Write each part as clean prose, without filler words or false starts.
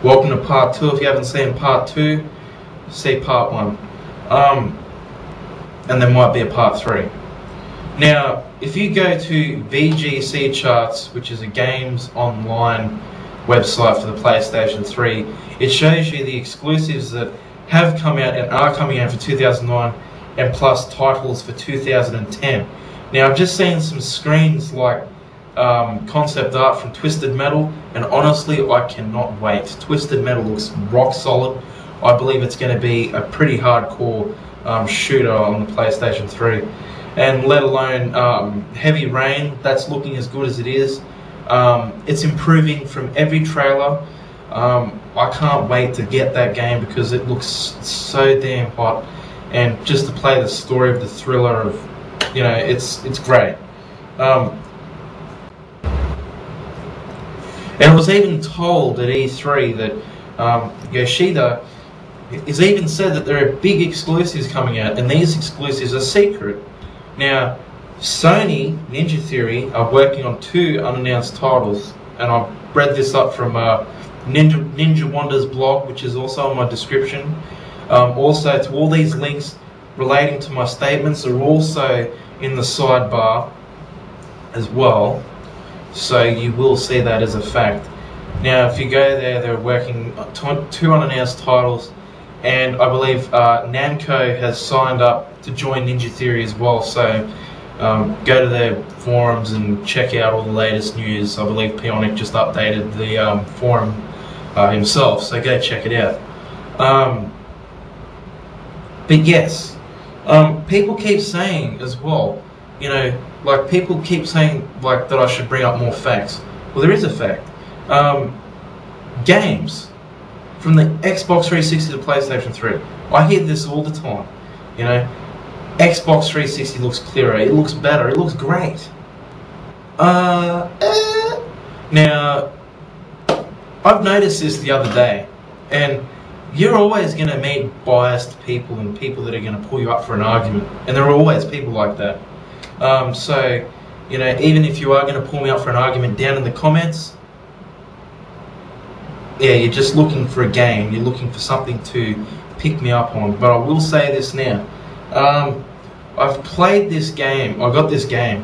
Welcome to part 2. If you haven't seen part 2, see part 1. And there might be a part 3. Now, if you go to VGC Charts, which is a games online website for the PlayStation 3, it shows you the exclusives that have come out and are coming out for 2009 and plus titles for 2010. Now, I've just seen some screens like concept art from Twisted Metal, and honestly I cannot wait. Twisted Metal looks rock solid. I believe it's going to be a pretty hardcore shooter on the PlayStation 3, and let alone Heavy Rain, that's looking as good as it is. It's improving from every trailer. I can't wait to get that game because it looks so damn hot, and just to play the story of the thriller of, you know, it's great. And I was even told at E3 that Yoshida has even said that there are big exclusives coming out, and these exclusives are secret. Now, Sony, Ninja Theory, are working on 2 unannounced titles, and I've read this up from Ninja Wander's blog, which is also in my description. Also, to all these links relating to my statements are also in the sidebar as well. So you will see that as a fact. Now, if you go there, they're working on 2 unannounced titles, and I believe Namco has signed up to join Ninja Theory as well. So go to their forums and check out all the latest news. I believe Pionic just updated the forum himself, so go check it out. But yes, people keep saying as well, you know, like people keep saying like that I should bring up more facts. Well, there is a fact. Games from the Xbox 360 to PlayStation 3. I hear this all the time. You know, Xbox 360 looks clearer, it looks better, it looks great. Now, I've noticed this the other day, and you're always going to meet biased people and people that are going to pull you up for an argument, and there are always people like that. So, you know, even if you are going to pull me up for an argument down in the comments, yeah, you're just looking for a game, you're looking for something to pick me up on. But I will say this now, I've played this game, I got this game,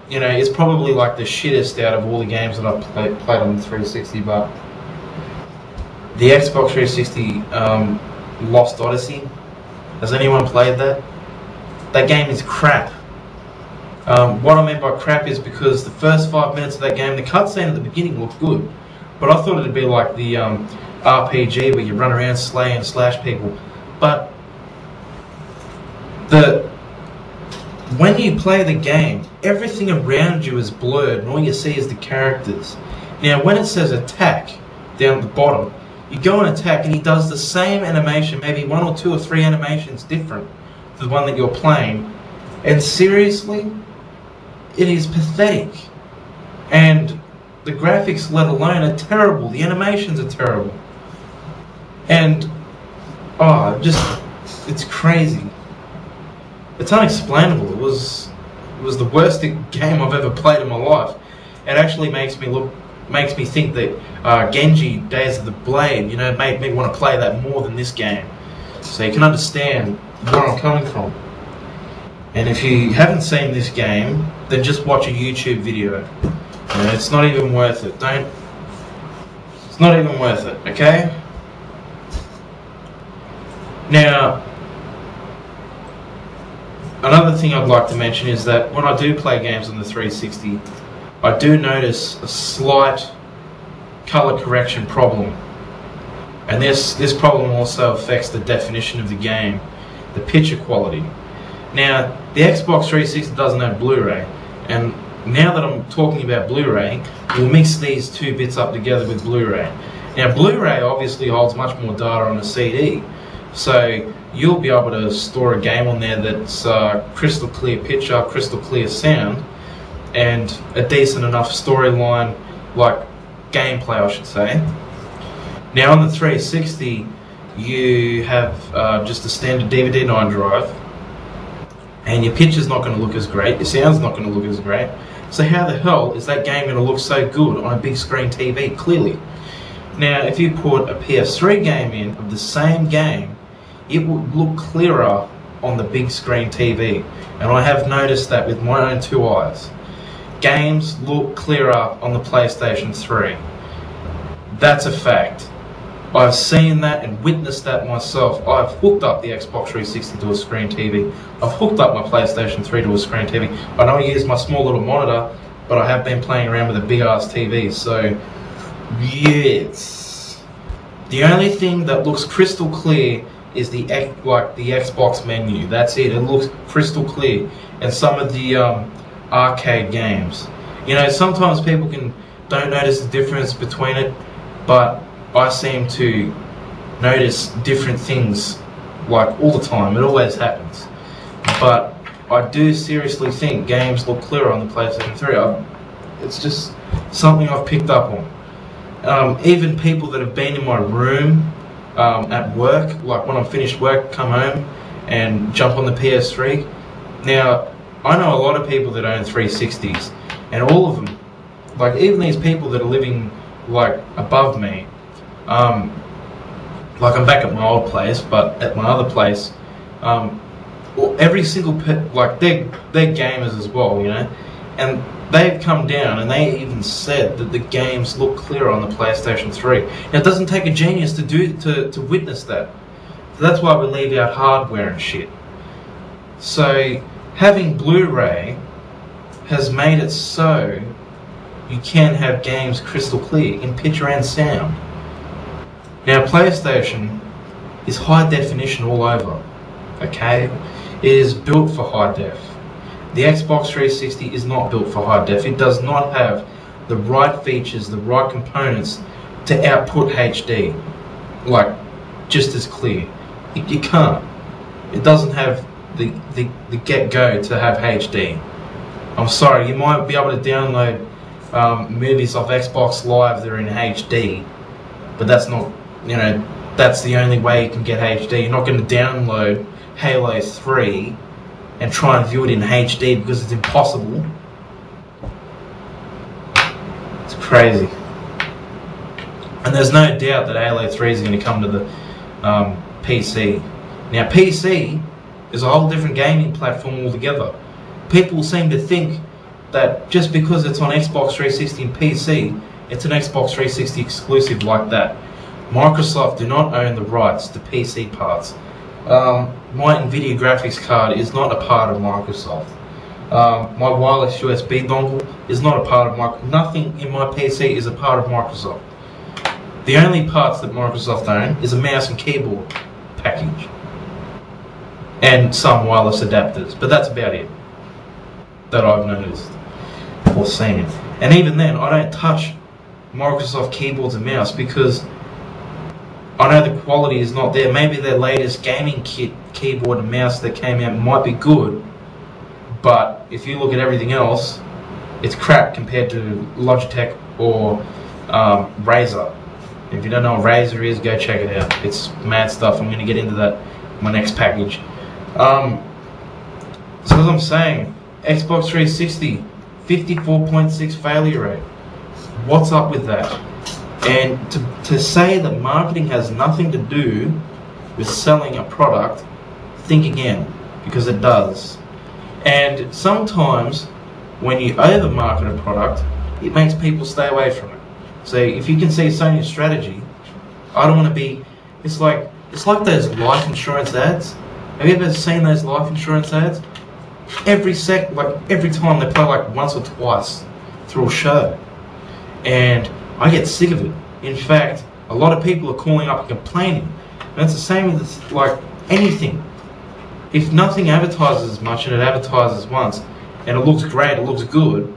you know, it's probably like the shittest out of all the games that I've played on the 360, but the Xbox 360 Lost Odyssey, has anyone played that? That game is crap. What I mean by crap is because the first 5 minutes of that game, the cutscene at the beginning looked good, but I thought it'd be like the RPG where you run around, slay and slash people. But when you play the game, everything around you is blurred, and all you see is the characters. Now, when it says attack down at the bottom, you go and attack, and he does the same animation, maybe 1 or 2 or 3 animations different to the one that you're playing. And seriously, it is pathetic. And the graphics, let alone, are terrible. The animations are terrible. And, oh, it's crazy. It's unexplainable. It was the worst game I've ever played in my life. It actually makes me think that Genji Days of the Blade, you know, made me want to play that more than this game. So you can understand where I'm coming from. And if you haven't seen this game, then just watch a YouTube video. You know, it's not even worth it. It's not even worth it, okay? Now, another thing I'd like to mention is that when I do play games on the 360, I do notice a slight color correction problem. And this problem also affects the definition of the game, the picture quality. Now, the Xbox 360 doesn't have Blu-ray, and now that I'm talking about Blu-ray, we'll mix these 2 bits up together with Blu-ray. Now, Blu-ray obviously holds much more data on a CD, so you'll be able to store a game on there that's crystal clear picture, crystal clear sound, and a decent enough storyline, like gameplay I should say. Now on the 360, you have just a standard DVD-9 drive, and your picture's not going to look as great, your sound's not going to look as great. So how the hell is that game going to look so good on a big screen TV? Clearly. Now, if you put a PS3 game in of the same game, it would look clearer on the big screen TV. And I have noticed that with my own two eyes. Games look clearer on the PlayStation 3. That's a fact. I've seen that and witnessed that myself. I've hooked up the Xbox 360 to a screen TV. I've hooked up my PlayStation 3 to a screen TV. I know I use my small little monitor, but I have been playing around with a big ass TV, so yes. The only thing that looks crystal clear is the Xbox menu. That's it. It looks crystal clear. And some of the arcade games. You know, sometimes people don't notice the difference between it, but I seem to notice different things like all the time. It always happens. But I do seriously think games look clearer on the PlayStation 3. It's just something I've picked up on. Even people that have been in my room at work, like when I'm finished work, come home and jump on the PS3. Now, I know a lot of people that own 360s, and all of them, like even these people that are living like above me, like I'm back at my old place, but at my other place, every single like they're gamers as well, you know, and they've come down and they even said that the games look clearer on the PlayStation 3. Now, it doesn't take a genius to witness that. So that's why we leave out hardware and shit. So having Blu-ray has made it so you can have games crystal clear in picture and sound. Now, PlayStation is high definition all over, okay? It is built for high def. The Xbox 360 is not built for high def. It does not have the right features, the right components to output HD, like just as clear. You can't. It doesn't have the get-go to have HD. I'm sorry, you might be able to download movies off Xbox Live that are in HD, but that's not, you know, that's the only way you can get HD. You're not going to download Halo 3 and try and view it in HD because it's impossible. It's crazy. And there's no doubt that Halo 3 is going to come to the PC. Now, PC is a whole different gaming platform altogether. People seem to think that just because it's on Xbox 360 and PC, it's an Xbox 360 exclusive like that. Microsoft do not own the rights to PC parts. My NVIDIA graphics card is not a part of Microsoft. My wireless USB dongle is not a part of Microsoft. Nothing in my PC is a part of Microsoft. The only parts that Microsoft own is a mouse and keyboard package and some wireless adapters, but that's about it that I've noticed or seen. And even then, I don't touch Microsoft keyboards and mouse because I know the quality is not there. Maybe their latest gaming kit keyboard and mouse that came out might be good, but if you look at everything else, it's crap compared to Logitech or Razer. If you don't know what Razer is, go check it out. It's mad stuff. I'm going to get into that in my next package. So as I'm saying, Xbox 360, 54.6 failure rate. What's up with that? And to say that marketing has nothing to do with selling a product, think again, because it does. And sometimes when you over-market a product, it makes people stay away from it. So if you can see Sony's strategy, I don't want to be. It's like those life insurance ads. Have you ever seen those life insurance ads? Every time they play like once or twice through a show, and I get sick of it. In fact, a lot of people are calling up and complaining. And it's the same with like anything. If nothing advertises as much and it advertises once, and it looks great, it looks good,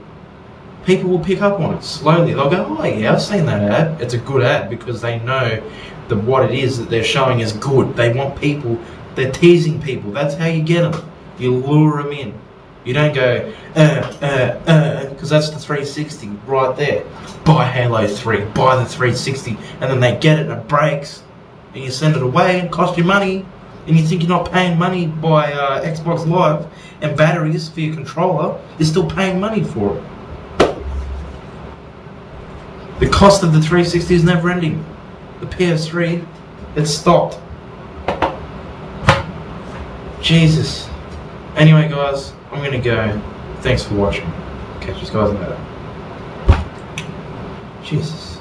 people will pick up on it slowly. They'll go, oh yeah, I've seen that ad. It's a good ad because they know that what it is that they're showing is good. They want people, they're teasing people. That's how you get them. You lure them in. You don't go, because that's the 360 right there. Buy Halo 3, buy the 360, and then they get it and it breaks, and you send it away and it costs you money, and you think you're not paying money by Xbox Live, and batteries for your controller, you're still paying money for it. The cost of the 360 is never ending. The PS3, it stopped. Jesus. Anyway, guys, I'm gonna go. Thanks for watching. Catch you guys later. Jesus.